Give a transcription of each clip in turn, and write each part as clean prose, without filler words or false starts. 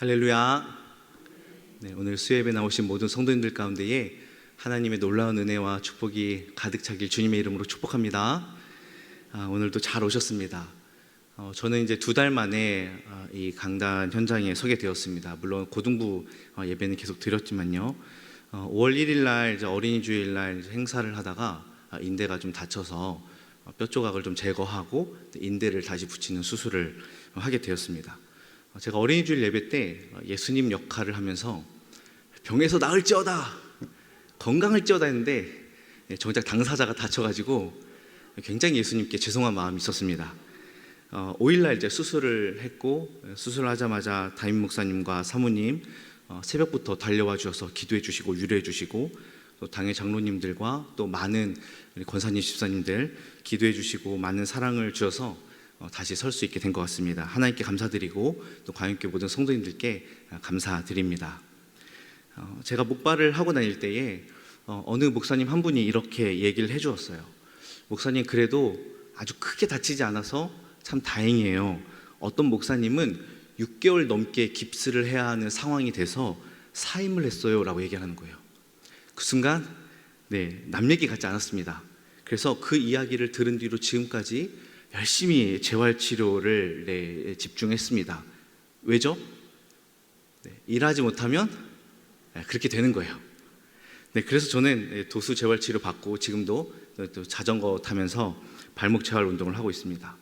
할렐루야. 네, 오늘 수요예배 나오신 모든 성도님들 가운데에 하나님의 놀라운 은혜와 축복이 가득 차길 주님의 이름으로 축복합니다. 오늘도 잘 오셨습니다. 저는 이제 2달 만에 이 강단 현장에 서게 되었습니다. 물론 고등부 예배는 계속 드렸지만요. 5월 1일 날 이제 어린이 주일 날 행사를 하다가 인대가 좀 다쳐서 뼈 조각을 좀 제거하고 인대를 다시 붙이는 수술을 하게 되었습니다. 제가 어린이 주일 예배 때 예수님 역할을 하면서 병에서 나을지어다, 건강할지어다 했는데 정작 당사자가 다쳐가지고 굉장히 예수님께 죄송한 마음이 있었습니다. 5일날 이제 수술을 했고, 수술을 하자마자 담임 목사님과 사모님 새벽부터 달려와 주셔서 기도해 주시고 위로해 주시고, 또 당회 장로님들과 또 많은 권사님 집사님들 기도해 주시고 많은 사랑을 주셔서 다시 설 수 있게 된 것 같습니다. 하나님께 감사드리고 또 광역교회 모든 성도님들께 감사드립니다. 제가 목발을 하고 다닐 때에 어느 목사님 한 분이 이렇게 얘기를 해 주었어요. 목사님, 그래도 아주 크게 다치지 않아서 참 다행이에요. 어떤 목사님은 6개월 넘게 깁스를 해야 하는 상황이 돼서 사임을 했어요 라고 얘기하는 거예요. 그 순간 남 얘기 같지 않았습니다. 그래서 그 이야기를 들은 뒤로 지금까지 열심히 재활치료를 집중했습니다. 왜죠? 일하지 못하면 그렇게 되는 거예요. 그래서 저는 도수 재활치료 받고 지금도 또 자전거 타면서 발목 재활 운동을 하고 있습니다.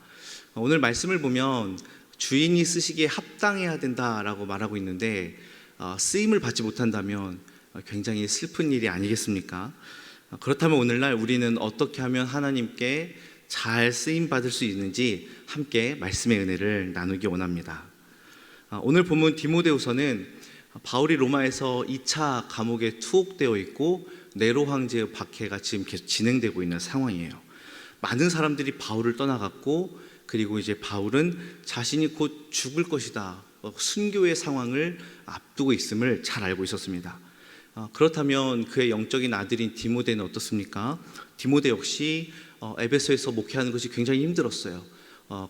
오늘 말씀을 보면 주인이 쓰시기에 합당해야 된다라고 말하고 있는데, 쓰임을 받지 못한다면 굉장히 슬픈 일이 아니겠습니까? 그렇다면 오늘날 우리는 어떻게 하면 하나님께 잘 쓰임받을 수 있는지 함께 말씀의 은혜를 나누기 원합니다. 오늘 본문 디모데후서는 바울이 로마에서 2차 감옥에 투옥되어 있고 네로 황제의 박해가 지금 계속 진행되고 있는 상황이에요. 많은 사람들이 바울을 떠나갔고, 그리고 이제 바울은 자신이 곧 죽을 것이다, 순교의 상황을 앞두고 있음을 잘 알고 있었습니다. 그렇다면 그의 영적인 아들인 디모데는 어떻습니까? 디모데 역시 에베소에서 목회하는 것이 굉장히 힘들었어요.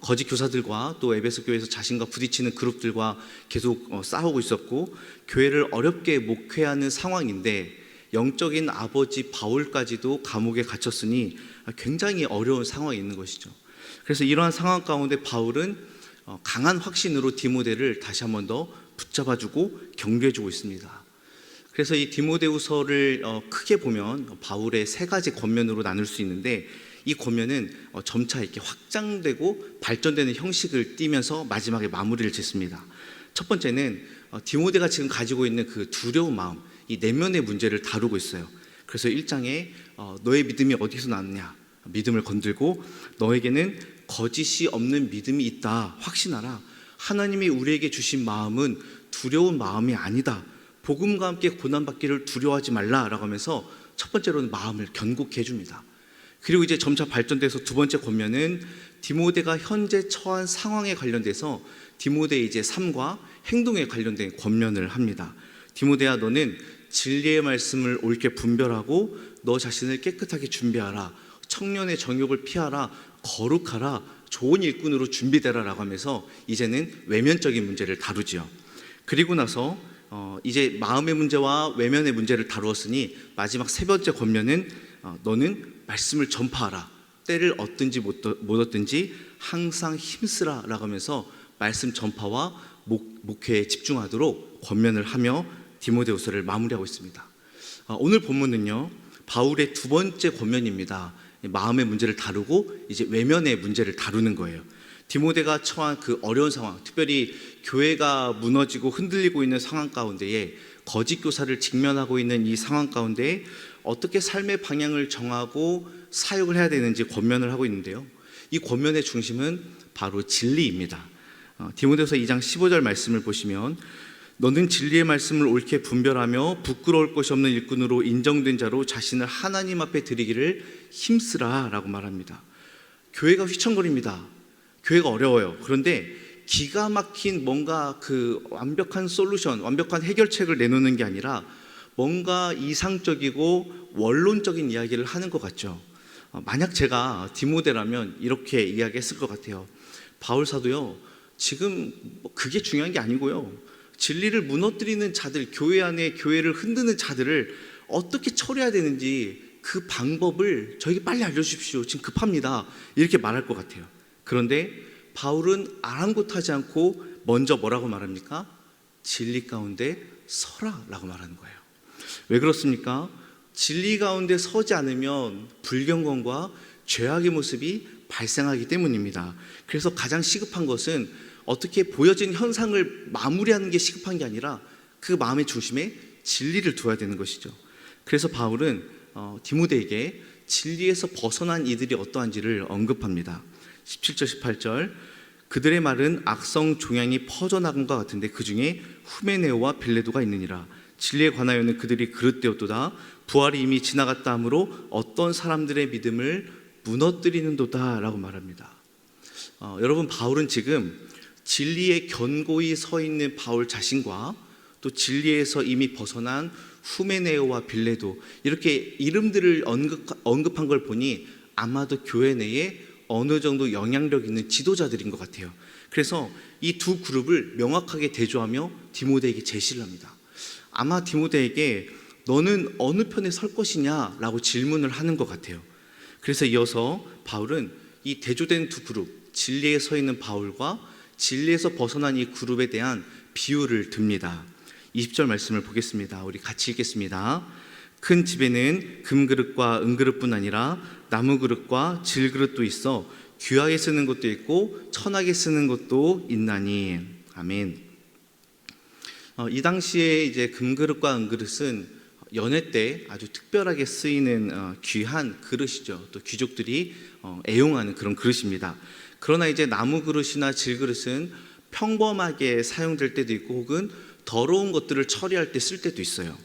거짓 교사들과 또 에베소 교회에서 자신과 부딪히는 그룹들과 계속 싸우고 있었고, 교회를 어렵게 목회하는 상황인데 영적인 아버지 바울까지도 감옥에 갇혔으니 굉장히 어려운 상황이 있는 것이죠. 그래서 이러한 상황 가운데 바울은 강한 확신으로 디모데를 다시 한 번 더 붙잡아주고 격려해주고 있습니다. 그래서 이 디모데후서를 크게 보면 바울의 3가지 권면으로 나눌 수 있는데, 이 권면은 점차 이렇게 확장되고 발전되는 형식을 띠면서 마지막에 마무리를 짓습니다. 첫 번째는 디모데가 지금 가지고 있는 그 두려운 마음, 이 내면의 문제를 다루고 있어요. 그래서 1장에 너의 믿음이 어디서 났느냐, 믿음을 건들고 너에게는 거짓이 없는 믿음이 있다, 확신하라. 하나님이 우리에게 주신 마음은 두려운 마음이 아니다, 복음과 함께 고난받기를 두려워하지 말라라고 하면서 첫 번째로는 마음을 견고케 해줍니다. 그리고 이제 점차 발전돼서 2번째 권면은 디모데가 현재 처한 상황에 관련돼서 디모데의 이제 삶과 행동에 관련된 권면을 합니다. 디모데야, 너는 진리의 말씀을 옳게 분별하고 너 자신을 깨끗하게 준비하라, 청년의 정욕을 피하라, 거룩하라, 좋은 일꾼으로 준비되라 라고 하면서 이제는 외면적인 문제를 다루지요. 그리고 나서 이제 마음의 문제와 외면의 문제를 다루었으니 마지막 3번째 권면은 너는 말씀을 전파하라, 때를 얻든지 못 얻든지 항상 힘쓰라 라고 하면서 말씀 전파와 목회에 집중하도록 권면을 하며 디모데후서를 마무리하고 있습니다. 오늘 본문은요, 바울의 2번째 권면입니다. 마음의 문제를 다루고 이제 외면의 문제를 다루는 거예요. 디모데가 처한 그 어려운 상황, 특별히 교회가 무너지고 흔들리고 있는 상황 가운데에 거짓 교사를 직면하고 있는 이 상황 가운데 어떻게 삶의 방향을 정하고 사역을 해야 되는지 권면을 하고 있는데요, 이 권면의 중심은 바로 진리입니다. 디모데후서 2장 15절 말씀을 보시면 너는 진리의 말씀을 옳게 분별하며 부끄러울 것이 없는 일꾼으로 인정된 자로 자신을 하나님 앞에 드리기를 힘쓰라 라고 말합니다. 교회가 휘청거립니다. 교회가 어려워요. 그런데 기가 막힌 뭔가 그 완벽한 솔루션, 완벽한 해결책을 내놓는 게 아니라 뭔가 이상적이고 원론적인 이야기를 하는 것 같죠. 만약 제가 디모데라면 이렇게 이야기했을 것 같아요. 바울 사도요, 지금 그게 중요한 게 아니고요, 진리를 무너뜨리는 자들, 교회 안에 교회를 흔드는 자들을 어떻게 처리해야 되는지 그 방법을 저에게 빨리 알려주십시오. 지금 급합니다. 이렇게 말할 것 같아요. 그런데 바울은 아랑곳하지 않고 먼저 뭐라고 말합니까? 진리 가운데 서라 라고 말하는 거예요. 왜 그렇습니까? 진리 가운데 서지 않으면 불경건과 죄악의 모습이 발생하기 때문입니다. 그래서 가장 시급한 것은 어떻게 보여진 현상을 마무리하는 게 시급한 게 아니라 그 마음의 중심에 진리를 두어야 되는 것이죠. 그래서 바울은 디모데에게 진리에서 벗어난 이들이 어떠한지를 언급합니다. 17절 18절 그들의 말은 악성 종양이 퍼져나간 것 같은데 그 중에 후메네오와 빌레도가 있느니라. 진리에 관하여는 그들이 그릇되었도다. 부활이 이미 지나갔다 하므로 어떤 사람들의 믿음을 무너뜨리는도다 라고 말합니다. 여러분, 바울은 지금 진리에 견고히 서 있는 바울 자신과 또 진리에서 이미 벗어난 후메네오와 빌레도, 이렇게 이름들을 언급한 걸 보니 아마도 교회 내에 어느 정도 영향력 있는 지도자들인 것 같아요. 그래서 이 두 그룹을 명확하게 대조하며 디모데에게 제시를 합니다. 아마 디모데에게 너는 어느 편에 설 것이냐 라고 질문을 하는 것 같아요. 그래서 이어서 바울은 이 대조된 두 그룹, 진리에 서 있는 바울과 진리에서 벗어난 이 그룹에 대한 비유를 듭니다. 20절 말씀을 보겠습니다. 우리 같이 읽겠습니다. 큰 집에는 금그릇과 은그릇뿐 아니라 나무그릇과 질그릇도 있어 귀하게 쓰는 것도 있고 천하게 쓰는 것도 있나니. 아멘. 이 당시에 이제 금그릇과 은그릇은 연회 때 아주 특별하게 쓰이는 귀한 그릇이죠. 또 귀족들이 애용하는 그런 그릇입니다. 그러나 이제 나무 그릇이나 질그릇은 평범하게 사용될 때도 있고 혹은 더러운 것들을 처리할 때 쓸 때도 있어요.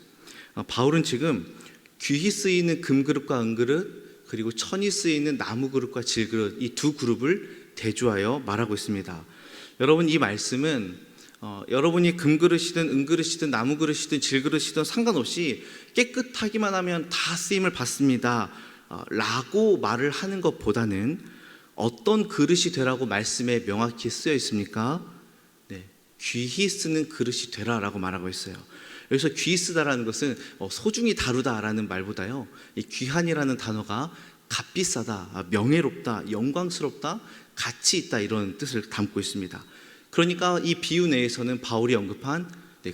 바울은 지금 귀히 쓰이는 금그릇과 은그릇 그리고 천이 쓰이는 나무그릇과 질그릇, 이 두 그룹을 대조하여 말하고 있습니다. 여러분, 이 말씀은 여러분이 금그릇이든 은그릇이든 나무그릇이든 질그릇이든 상관없이 깨끗하기만 하면 다 쓰임을 받습니다 라고 말을 하는 것보다는 어떤 그릇이 되라고 말씀에 명확히 쓰여 있습니까? 네, 귀히 쓰는 그릇이 되라 라고 말하고 있어요. 여기서 귀히 쓰다라는 것은 소중히 다루다라는 말보다요, 이 귀한이라는 단어가 값비싸다, 명예롭다, 영광스럽다, 가치 있다 이런 뜻을 담고 있습니다. 그러니까 이 비유 내에서는 바울이 언급한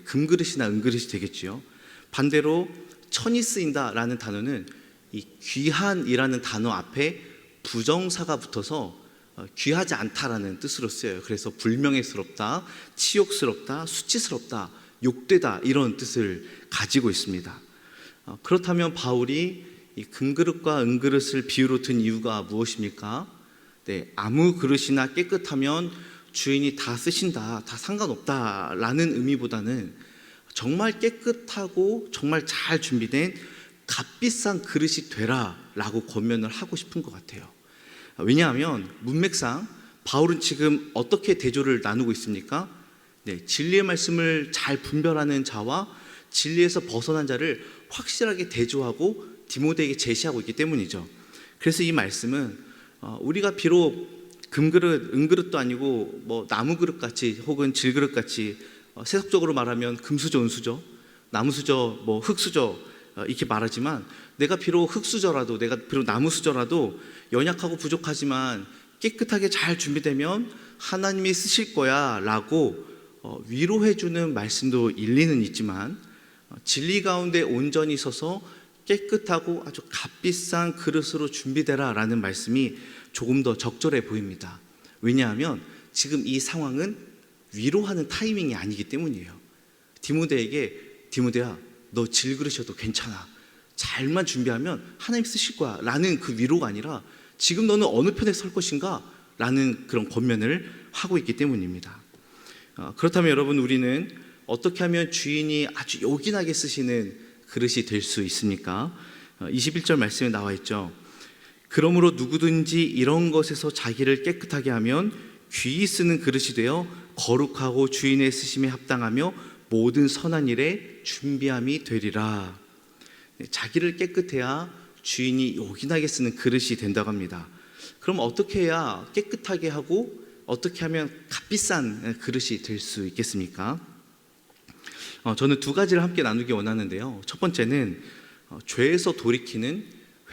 금그릇이나 은그릇이 되겠지요. 반대로 천이 쓰인다라는 단어는 이 귀한이라는 단어 앞에 부정사가 붙어서 귀하지 않다라는 뜻으로 쓰여요. 그래서 불명예스럽다, 치욕스럽다, 수치스럽다, 욕되다 이런 뜻을 가지고 있습니다. 그렇다면 바울이 이 금그릇과 은그릇을 비유로 든 이유가 무엇입니까? 네, 아무 그릇이나 깨끗하면 주인이 다 쓰신다, 다 상관없다라는 의미보다는 정말 깨끗하고 정말 잘 준비된 값비싼 그릇이 되라라고 권면을 하고 싶은 것 같아요. 왜냐하면 문맥상 바울은 지금 어떻게 대조를 나누고 있습니까? 네, 진리의 말씀을 잘 분별하는 자와 진리에서 벗어난 자를 확실하게 대조하고 디모데에게 제시하고 있기 때문이죠. 그래서 이 말씀은 우리가 비록 금그릇, 은그릇도 아니고 뭐 나무그릇 같이 혹은 질그릇 같이 세속적으로 말하면 금수저, 은수저, 나무수저, 뭐 흙수저 이렇게 말하지만 내가 비록 흙수저라도 내가 비록 나무수저라도 연약하고 부족하지만 깨끗하게 잘 준비되면 하나님이 쓰실 거야 라고 위로해주는 말씀도 일리는 있지만 진리 가운데 온전히 서서 깨끗하고 아주 값비싼 그릇으로 준비되라 라는 말씀이 조금 더 적절해 보입니다. 왜냐하면 지금 이 상황은 위로하는 타이밍이 아니기 때문이에요. 디모데에게 디모데야 너 질그릇이어도 괜찮아, 잘만 준비하면 하나님 쓰실 거야 라는 그 위로가 아니라 지금 너는 어느 편에 설 것인가 라는 그런 권면을 하고 있기 때문입니다. 그렇다면 여러분, 우리는 어떻게 하면 주인이 아주 요긴하게 쓰시는 그릇이 될 수 있습니까? 21절 말씀에 나와 있죠. 그러므로 누구든지 이런 것에서 자기를 깨끗하게 하면 귀히 쓰는 그릇이 되어 거룩하고 주인의 쓰심에 합당하며 모든 선한 일에 준비함이 되리라. 자기를 깨끗해야 주인이 요긴하게 쓰는 그릇이 된다고 합니다. 그럼 어떻게 해야 깨끗하게 하고 어떻게 하면 값비싼 그릇이 될 수 있겠습니까? 저는 두 가지를 함께 나누기 원하는데요. 첫 번째는 죄에서 돌이키는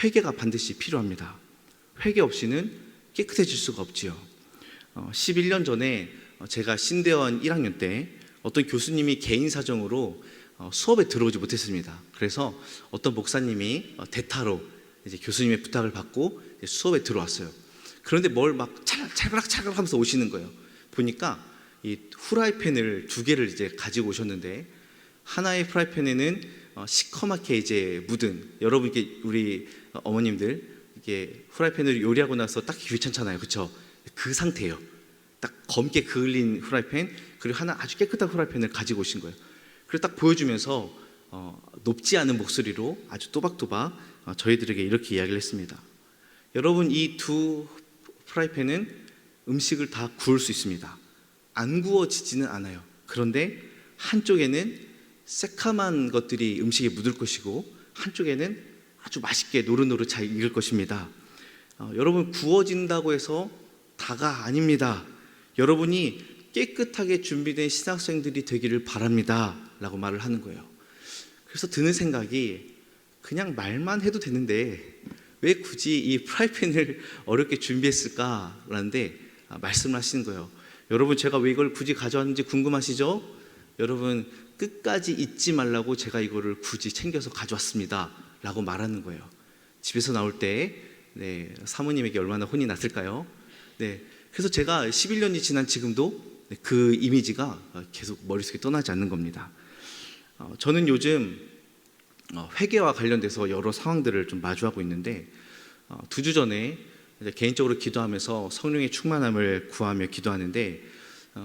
회개가 반드시 필요합니다. 회개 없이는 깨끗해질 수가 없지요. 11년 전에 제가 신대원 1학년 때 어떤 교수님이 개인 사정으로 수업에 들어오지 못했습니다. 그래서 어떤 목사님이 대타로 이제 교수님의 부탁을 받고 수업에 들어왔어요. 그런데 뭘 막 찰그락 하면서 오시는 거예요. 보니까 이 후라이팬을 두 개를 이제 가지고 오셨는데, 하나의 프라이팬에는 시커멓게 이제 묻은, 여러분 이게 우리 어머님들 이게 후라이팬을 요리하고 나서 딱 귀찮잖아요, 그렇죠? 그 상태예요. 딱 검게 그을린 후라이팬, 그리고 하나 아주 깨끗한 후라이팬을 가지고 오신 거예요. 그래서 딱 보여주면서 높지 않은 목소리로 아주 또박또박 저희들에게 이렇게 이야기를 했습니다. 여러분, 이 두 프라이팬은 음식을 다 구울 수 있습니다. 안 구워지지는 않아요. 그런데 한쪽에는 새카만 것들이 음식에 묻을 것이고 한쪽에는 아주 맛있게 노릇노릇 잘 익을 것입니다. 여러분, 구워진다고 해서 다가 아닙니다. 여러분이 깨끗하게 준비된 신학생들이 되기를 바랍니다 라고 말을 하는 거예요. 그래서 드는 생각이, 그냥 말만 해도 되는데 왜 굳이 이 프라이팬을 어렵게 준비했을까라는데 말씀을 하시는 거예요. 여러분, 제가 왜 이걸 굳이 가져왔는지 궁금하시죠? 여러분, 끝까지 잊지 말라고 제가 이거를 굳이 챙겨서 가져왔습니다 라고 말하는 거예요. 집에서 나올 때 사모님에게 얼마나 혼이 났을까요? 그래서 제가 11년이 지난 지금도 그 이미지가 계속 머릿속에 떠나지 않는 겁니다. 저는 요즘 회개와 관련돼서 여러 상황들을 좀 마주하고 있는데, 2주 전에 개인적으로 기도하면서 성령의 충만함을 구하며 기도하는데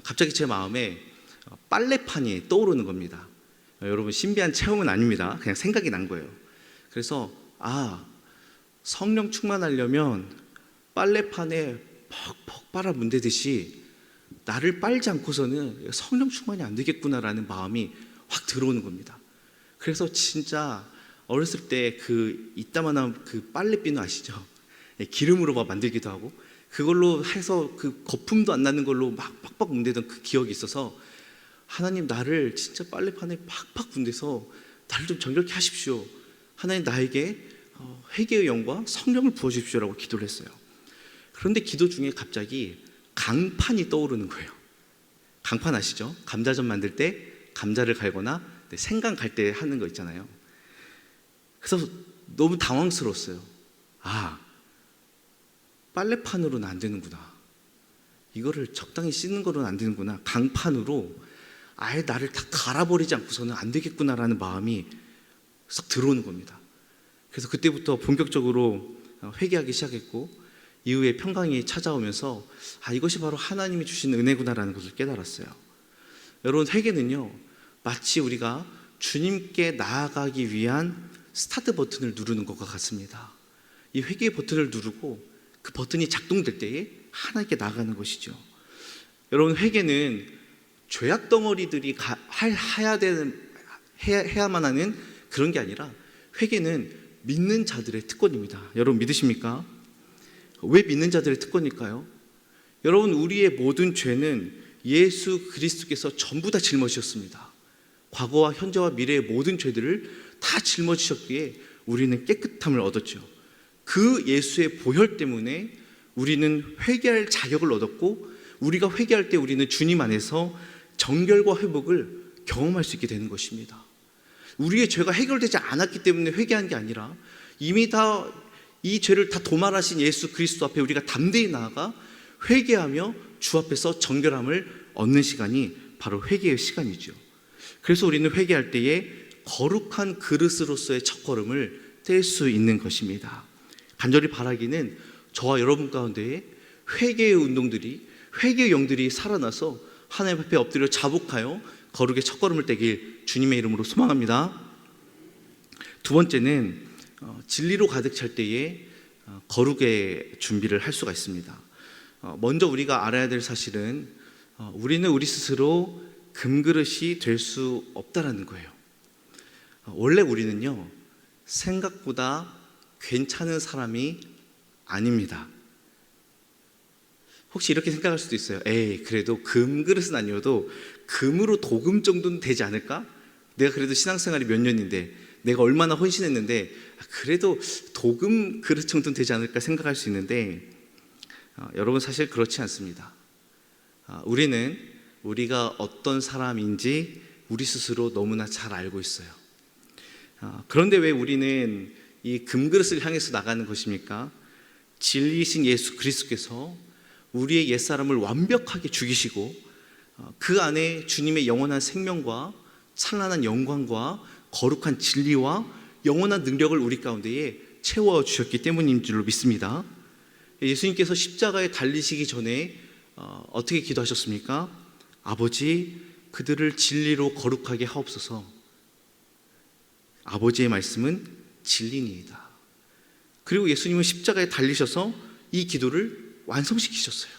갑자기 제 마음에 빨래판이 떠오르는 겁니다. 여러분, 신비한 체험은 아닙니다. 그냥 생각이 난 거예요. 그래서 성령 충만하려면 빨래판에 퍽퍽 빨아 문대듯이 나를 빨지 않고서는 성령 충만이 안 되겠구나라는 마음이 확 들어오는 겁니다. 그래서 진짜 어렸을 때 그 이따만한 그 빨래비누 아시죠? 기름으로 막 만들기도 하고, 그걸로 해서 그 거품도 안 나는 걸로 막 빡빡 문대던 그 기억이 있어서, 하나님, 나를 진짜 빨래판에 팍팍 문대서 나를 좀 정결케 하십시오. 하나님, 나에게 회개의 영과 성령을 부어주십시오라고 기도를 했어요. 그런데 기도 중에 갑자기 강판이 떠오르는 거예요. 강판 아시죠? 감자전 만들 때 감자를 갈거나 생강 갈 때 하는 거 있잖아요. 그래서 너무 당황스러웠어요. 빨래판으로는 안 되는구나. 이거를 적당히 씻는 거로는 안 되는구나. 강판으로 아예 나를 다 갈아버리지 않고서는 안 되겠구나라는 마음이 싹 들어오는 겁니다. 그래서 그때부터 본격적으로 회개하기 시작했고, 이후에 평강이 찾아오면서 이것이 바로 하나님이 주신 은혜구나라는 것을 깨달았어요. 여러분, 회개는요, 마치 우리가 주님께 나아가기 위한 스타트 버튼을 누르는 것과 같습니다. 이 회개의 버튼을 누르고 그 버튼이 작동될 때에 하나님께 나아가는 것이죠. 여러분, 회개는 죄악 덩어리들이 해야만 하는 그런 게 아니라, 회개는 믿는 자들의 특권입니다. 여러분, 믿으십니까? 왜 믿는 자들의 특권일까요? 여러분, 우리의 모든 죄는 예수 그리스도께서 전부 다 짊어지셨습니다. 과거와 현재와 미래의 모든 죄들을 다 짊어지셨기에 우리는 깨끗함을 얻었죠. 그 예수의 보혈 때문에 우리는 회개할 자격을 얻었고, 우리가 회개할 때 우리는 주님 안에서 정결과 회복을 경험할 수 있게 되는 것입니다. 우리의 죄가 해결되지 않았기 때문에 회개한 게 아니라, 이미 다 이 죄를 다 도말하신 예수 그리스도 앞에 우리가 담대히 나아가 회개하며 주 앞에서 정결함을 얻는 시간이 바로 회개의 시간이죠. 그래서 우리는 회개할 때에 거룩한 그릇으로서의 첫걸음을 뗄 수 있는 것입니다. 간절히 바라기는 저와 여러분 가운데에 회개의 운동들이, 회개의 영들이 살아나서 하나님 앞에 엎드려 자복하여 거룩의 첫걸음을 떼길 주님의 이름으로 소망합니다. 두 번째는 진리로 가득 찰 때에 거룩의 준비를 할 수가 있습니다. 먼저 우리가 알아야 될 사실은, 우리는 우리 스스로 금그릇이 될 수 없다라는 거예요. 원래 우리는요, 생각보다 괜찮은 사람이 아닙니다. 혹시 이렇게 생각할 수도 있어요. 그래도 금그릇은 아니어도 금으로 도금 정도는 되지 않을까? 내가 그래도 신앙생활이 몇 년인데, 내가 얼마나 헌신했는데 그래도 도금 그릇 정도는 되지 않을까 생각할 수 있는데, 여러분 사실 그렇지 않습니다. 우리는 우리가 어떤 사람인지 우리 스스로 너무나 잘 알고 있어요. 그런데 왜 우리는 이 금그릇을 향해서 나가는 것입니까? 진리이신 예수 그리스도께서 우리의 옛사람을 완벽하게 죽이시고 그 안에 주님의 영원한 생명과 찬란한 영광과 거룩한 진리와 영원한 능력을 우리 가운데에 채워주셨기 때문인 줄로 믿습니다. 예수님께서 십자가에 달리시기 전에 어떻게 기도하셨습니까? 아버지, 그들을 진리로 거룩하게 하옵소서. 아버지의 말씀은 진리니이다. 그리고 예수님은 십자가에 달리셔서 이 기도를 완성시키셨어요.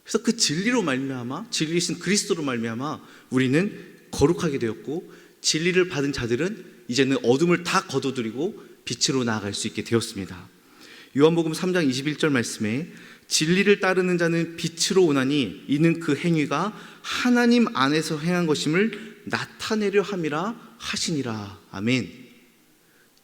그래서 그 진리로 말미암아, 진리이신 그리스도로 말미암아 우리는 거룩하게 되었고, 진리를 받은 자들은 이제는 어둠을 다 거둬들이고 빛으로 나아갈 수 있게 되었습니다. 요한복음 3장 21절 말씀에 진리를 따르는 자는 빛으로 오나니 이는 그 행위가 하나님 안에서 행한 것임을 나타내려 함이라 하시니라. 아멘.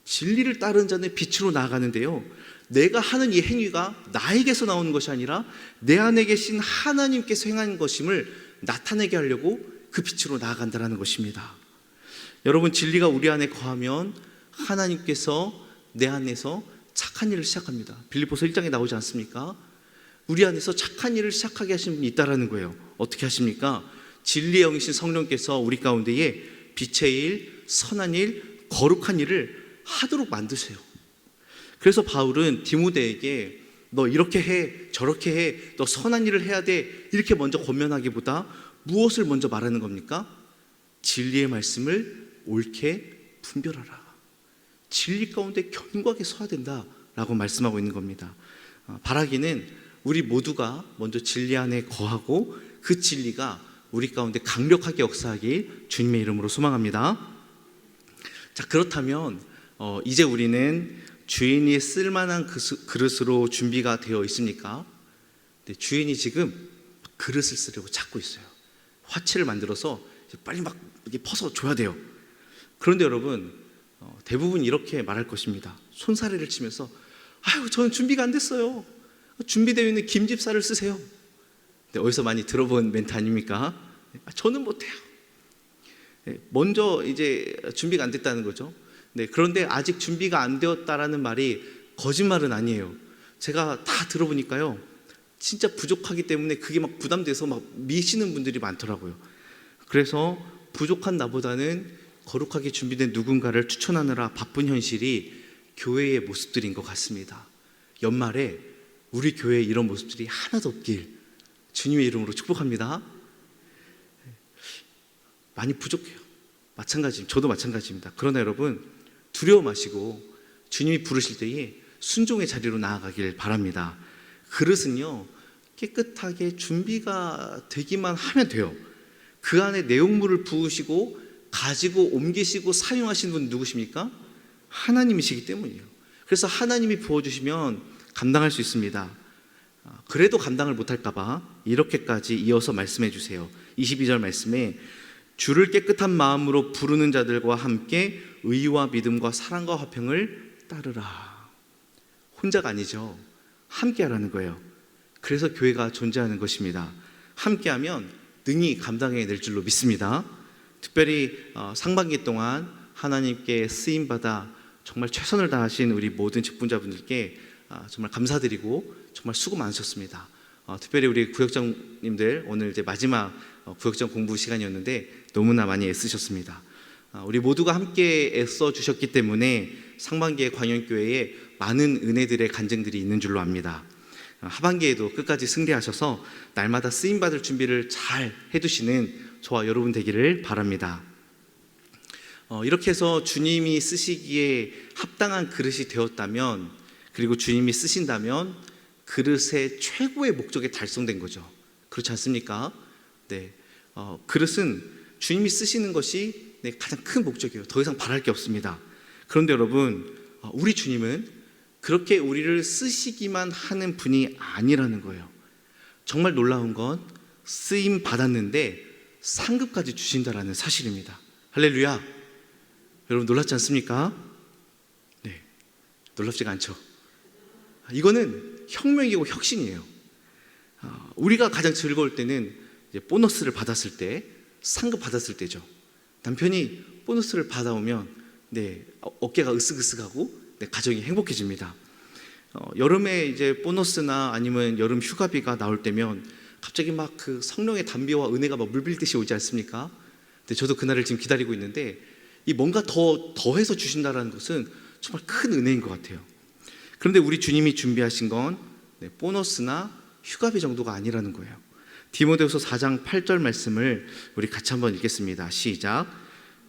진리를 따르는 자는 빛으로 나아가는데요, 내가 하는 이 행위가 나에게서 나오는 것이 아니라 내 안에 계신 하나님께서 행한 것임을 나타내게 하려고 그 빛으로 나아간다는 것입니다. 여러분, 진리가 우리 안에 거하면 하나님께서 내 안에서 착한 일을 시작합니다. 빌립보서 1장에 나오지 않습니까? 우리 안에서 착한 일을 시작하게 하신 분이 있다는 거예요. 어떻게 하십니까? 진리의 영이신 성령께서 우리 가운데에 빛의 일, 선한 일, 거룩한 일을 하도록 만드세요. 그래서 바울은 디모데에게 너 이렇게 해, 저렇게 해, 너 선한 일을 해야 돼, 이렇게 먼저 권면하기보다 무엇을 먼저 말하는 겁니까? 진리의 말씀을 옳게 분별하라. 진리 가운데 견고하게 서야 된다라고 말씀하고 있는 겁니다. 바라기는 우리 모두가 먼저 진리 안에 거하고 그 진리가 우리 가운데 강력하게 역사하길 주님의 이름으로 소망합니다. 자, 그렇다면 이제 우리는 주인이 쓸만한 그릇으로 준비가 되어 있습니까? 네, 주인이 지금 그릇을 쓰려고 찾고 있어요. 화채를 만들어서 빨리 막 이렇게 퍼서 줘야 돼요. 그런데 여러분, 대부분 이렇게 말할 것입니다. 손사래를 치면서 아유, 저는 준비가 안 됐어요. 준비되어 있는 김집사를 쓰세요. 네, 어디서 많이 들어본 멘트 아닙니까? 저는 못해요. 네, 먼저 이제 준비가 안 됐다는 거죠. 네, 그런데 아직 준비가 안 되었다라는 말이 거짓말은 아니에요. 제가 다 들어보니까요, 진짜 부족하기 때문에 그게 막 부담돼서 막 미시는 분들이 많더라고요. 그래서 부족한 나보다는 거룩하게 준비된 누군가를 추천하느라 바쁜 현실이 교회의 모습들인 것 같습니다. 연말에 우리 교회에 이런 모습들이 하나도 없길 주님의 이름으로 축복합니다. 많이 부족해요. 저도 마찬가지입니다. 그러나 여러분, 두려워 마시고 주님이 부르실 때에 순종의 자리로 나아가길 바랍니다. 그릇은요, 깨끗하게 준비가 되기만 하면 돼요. 그 안에 내용물을 부으시고 가지고 옮기시고 사용하시는 분은 누구십니까? 하나님이시기 때문이에요. 그래서 하나님이 부어주시면 감당할 수 있습니다. 그래도 감당을 못할까 봐 이렇게까지 이어서 말씀해 주세요. 22절 말씀에 주를 깨끗한 마음으로 부르는 자들과 함께 의와 믿음과 사랑과 화평을 따르라. 혼자가 아니죠. 함께 하라는 거예요. 그래서 교회가 존재하는 것입니다. 함께하면 능히 감당해낼 줄로 믿습니다. 특별히 상반기 동안 하나님께 쓰임받아 정말 최선을 다하신 우리 모든 직분자분들께 정말 감사드리고 정말 수고 많으셨습니다. 특별히 우리 구역장님들, 오늘 이제 마지막 구역장 공부 시간이었는데 너무나 많이 애쓰셨습니다. 우리 모두가 함께 애써 주셨기 때문에 상반기에 광연교회에 많은 은혜들의 간증들이 있는 줄로 압니다. 하반기에도 끝까지 승리하셔서 날마다 쓰임받을 준비를 잘 해두시는 저와 여러분 되기를 바랍니다. 이렇게 해서 주님이 쓰시기에 합당한 그릇이 되었다면, 그리고 주님이 쓰신다면 그릇의 최고의 목적이 달성된 거죠. 그렇지 않습니까? 네, 그릇은 주님이 쓰시는 것이 가장 큰 목적이에요. 더 이상 바랄 게 없습니다. 그런데 여러분, 우리 주님은 그렇게 우리를 쓰시기만 하는 분이 아니라는 거예요. 정말 놀라운 건 쓰임 받았는데 상급까지 주신다라는 사실입니다. 할렐루야. 여러분 놀랍지 않습니까? 네, 놀랍지가 않죠. 이거는 혁명이고 혁신이에요. 우리가 가장 즐거울 때는 이제 보너스를 받았을 때, 상급 받았을 때죠. 남편이 보너스를 받아오면 어깨가 으쓱으쓱하고 가정이 행복해집니다. 여름에 이제 보너스나 아니면 여름 휴가비가 나올 때면 갑자기 막 그 성령의 담비와 은혜가 막 물밀듯이 오지 않습니까? 근데 저도 그날을 지금 기다리고 있는데, 이 뭔가 더해서 주신다는 것은 정말 큰 은혜인 것 같아요. 그런데 우리 주님이 준비하신 건 보너스나 휴가비 정도가 아니라는 거예요. 디모데후서 4장 8절 말씀을 우리 같이 한번 읽겠습니다. 시작.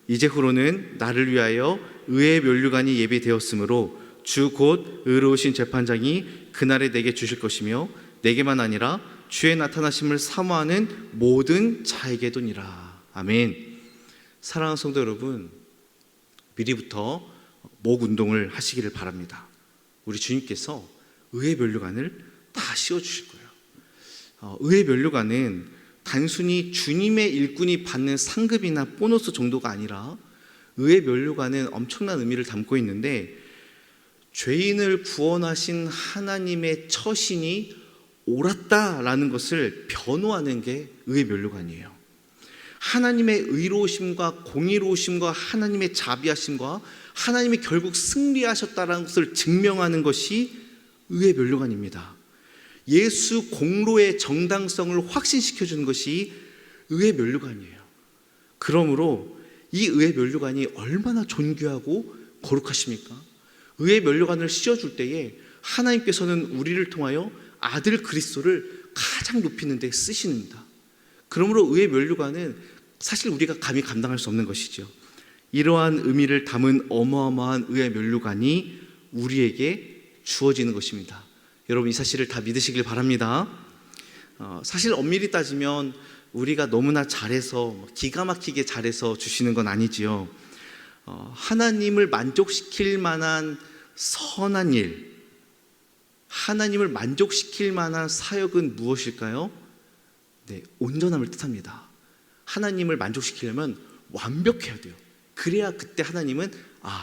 이제후로는 나를 위하여 의의 면류관이 예비되었으므로 주 곧 의로우신 재판장이 그날에 내게 주실 것이며 내게만 아니라 주의 나타나심을 사모하는 모든 자에게도니라. 아멘. 사랑하는 성도 여러분, 미리부터 목 운동을 하시기를 바랍니다. 우리 주님께서 의의 면류관을 다 씌워주실 거예요. 의의 면류관은 단순히 주님의 일꾼이 받는 상급이나 보너스 정도가 아니라, 의의 면류관은 엄청난 의미를 담고 있는데, 죄인을 구원하신 하나님의 처신이 옳았다라는 것을 변호하는 게 의의 면류관이에요. 하나님의 의로우심과 공의로우심과 하나님의 자비하심과 하나님이 결국 승리하셨다는 것을 증명하는 것이 의의 면류관입니다. 예수 공로의 정당성을 확신시켜주는 것이 의의 면류관이에요. 그러므로 이 의의 면류관이 얼마나 존귀하고 거룩하십니까? 의의 면류관을 씌워줄 때에 하나님께서는 우리를 통하여 아들 그리스도를 가장 높이는 데 쓰시는다. 그러므로 의의 면류관은 사실 우리가 감히 감당할 수 없는 것이죠. 이러한 의미를 담은 어마어마한 의의 면류관이 우리에게 주어지는 것입니다. 여러분, 이 사실을 다 믿으시길 바랍니다. 사실 엄밀히 따지면 우리가 너무나 잘해서, 기가 막히게 잘해서 주시는 건 아니지요. 하나님을 만족시킬 만한 선한 일, 하나님을 만족시킬 만한 사역은 무엇일까요? 온전함을 뜻합니다. 하나님을 만족시키려면 완벽해야 돼요. 그래야 그때 하나님은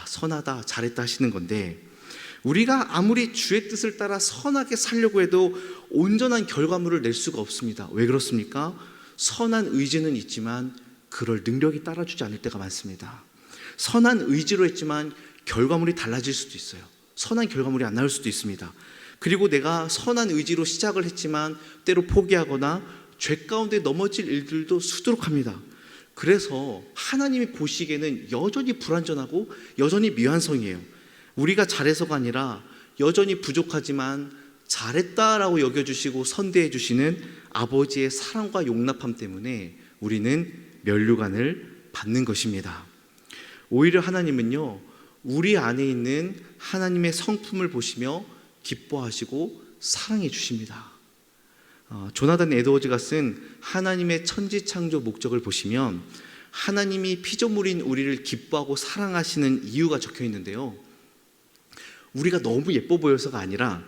선하다, 잘했다 하시는 건데, 우리가 아무리 주의 뜻을 따라 선하게 살려고 해도 온전한 결과물을 낼 수가 없습니다. 왜 그렇습니까? 선한 의지는 있지만 그럴 능력이 따라주지 않을 때가 많습니다. 선한 의지로 했지만 결과물이 달라질 수도 있어요. 선한 결과물이 안 나올 수도 있습니다. 그리고 내가 선한 의지로 시작을 했지만 때로 포기하거나 죄 가운데 넘어질 일들도 수두룩합니다. 그래서 하나님이 보시기에는 여전히 불완전하고 여전히 미완성이에요. 우리가 잘해서가 아니라 여전히 부족하지만 잘했다라고 여겨주시고 선대해 주시는 아버지의 사랑과 용납함 때문에 우리는 면류관을 받는 것입니다. 오히려 하나님은요, 우리 안에 있는 하나님의 성품을 보시며 기뻐하시고 사랑해 주십니다. 조나단 에드워즈가 쓴 하나님의 천지창조 목적을 보시면 하나님이 피조물인 우리를 기뻐하고 사랑하시는 이유가 적혀 있는데요, 우리가 너무 예뻐 보여서가 아니라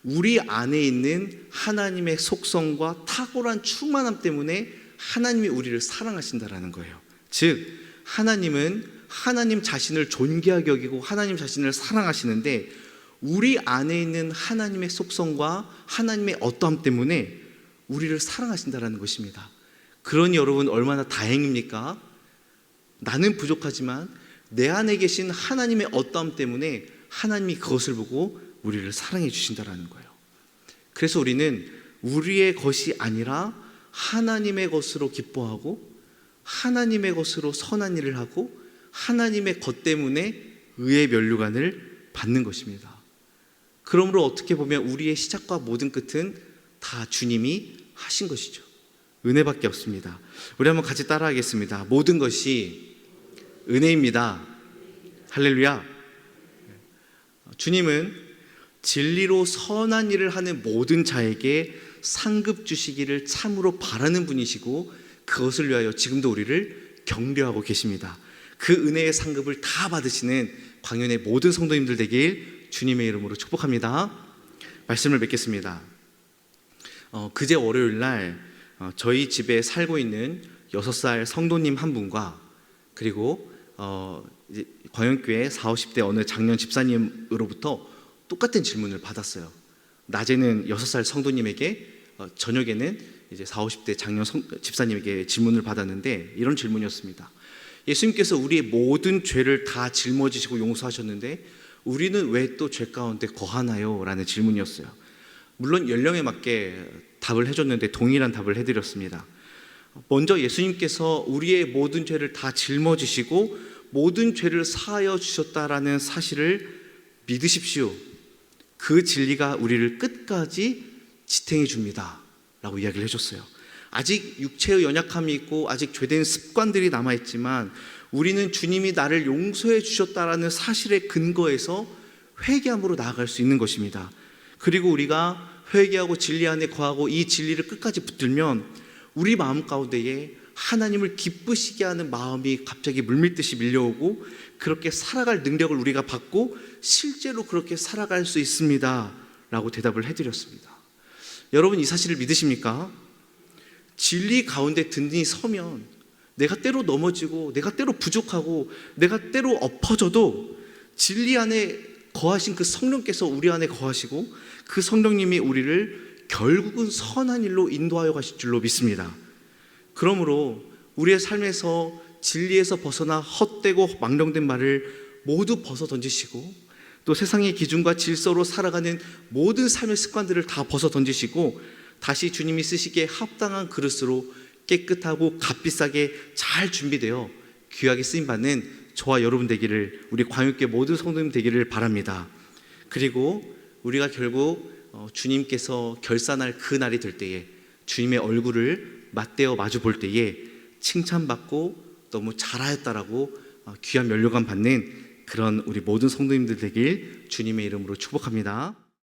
우리 안에 있는 하나님의 속성과 탁월한 충만함 때문에 하나님이 우리를 사랑하신다라는 거예요. 즉, 하나님은 하나님 자신을 존귀하게 여기고 하나님 자신을 사랑하시는데, 우리 안에 있는 하나님의 속성과 하나님의 어떠함 때문에 우리를 사랑하신다라는 것입니다. 그러니 여러분, 얼마나 다행입니까? 나는 부족하지만 내 안에 계신 하나님의 어떠함 때문에 하나님이 그것을 보고 우리를 사랑해 주신다라는 거예요. 그래서 우리는 우리의 것이 아니라 하나님의 것으로 기뻐하고 하나님의 것으로 선한 일을 하고 하나님의 것 때문에 의의 면류관을 받는 것입니다. 그러므로 어떻게 보면 우리의 시작과 모든 끝은 다 주님이 하신 것이죠. 은혜밖에 없습니다. 우리 한번 같이 따라하겠습니다. 모든 것이 은혜입니다. 할렐루야. 주님은 진리로 선한 일을 하는 모든 자에게 상급 주시기를 참으로 바라는 분이시고, 그것을 위하여 지금도 우리를 격려하고 계십니다. 그 은혜의 상급을 다 받으시는 광연의 모든 성도님들 되길 주님의 이름으로 축복합니다. 말씀을 뵙겠습니다. 그제 월요일 날 저희 집에 살고 있는 6살 성도님 한 분과 그리고 이제 광영교회 40, 50대 어느 장년 집사님으로부터 똑같은 질문을 받았어요. 낮에는 6살 성도님에게, 저녁에는 이제 40, 50대 장년 집사님에게 질문을 받았는데 이런 질문이었습니다. 예수님께서 우리의 모든 죄를 다 짊어지시고 용서하셨는데 우리는 왜 또 죄 가운데 거하나요? 라는 질문이었어요. 물론 연령에 맞게 답을 해줬는데 동일한 답을 해드렸습니다. 먼저 예수님께서 우리의 모든 죄를 다 짊어지시고 모든 죄를 사하여 주셨다라는 사실을 믿으십시오. 그 진리가 우리를 끝까지 지탱해 줍니다 라고 이야기를 해줬어요. 아직 육체의 연약함이 있고 아직 죄된 습관들이 남아있지만 우리는 주님이 나를 용서해 주셨다라는 사실에 근거해서 회개함으로 나아갈 수 있는 것입니다. 그리고 우리가 회개하고 진리 안에 거하고 이 진리를 끝까지 붙들면 우리 마음 가운데에 하나님을 기쁘시게 하는 마음이 갑자기 물밀듯이 밀려오고 그렇게 살아갈 능력을 우리가 받고 실제로 그렇게 살아갈 수 있습니다 라고 대답을 해드렸습니다. 여러분, 이 사실을 믿으십니까? 진리 가운데 든든히 서면 내가 때로 넘어지고 내가 때로 부족하고 내가 때로 엎어져도 진리 안에 거하신 그 성령께서 우리 안에 거하시고 그 성령님이 우리를 결국은 선한 일로 인도하여 가실 줄로 믿습니다. 그러므로 우리의 삶에서 진리에서 벗어나 헛되고 망령된 말을 모두 벗어 던지시고 또 세상의 기준과 질서로 살아가는 모든 삶의 습관들을 다 벗어 던지시고 다시 주님이 쓰시기에 합당한 그릇으로 깨끗하고 값비싸게 잘 준비되어 귀하게 쓰임받는 저와 여러분 되기를, 우리 광역교회 모든 성도님 되기를 바랍니다. 그리고 우리가 결국 주님께서 결산할 그 날이 될 때에 주님의 얼굴을 맞대어 마주 볼 때에 칭찬받고 너무 잘하였다라고 귀한 면류관 받는 그런 우리 모든 성도님들 되길 주님의 이름으로 축복합니다.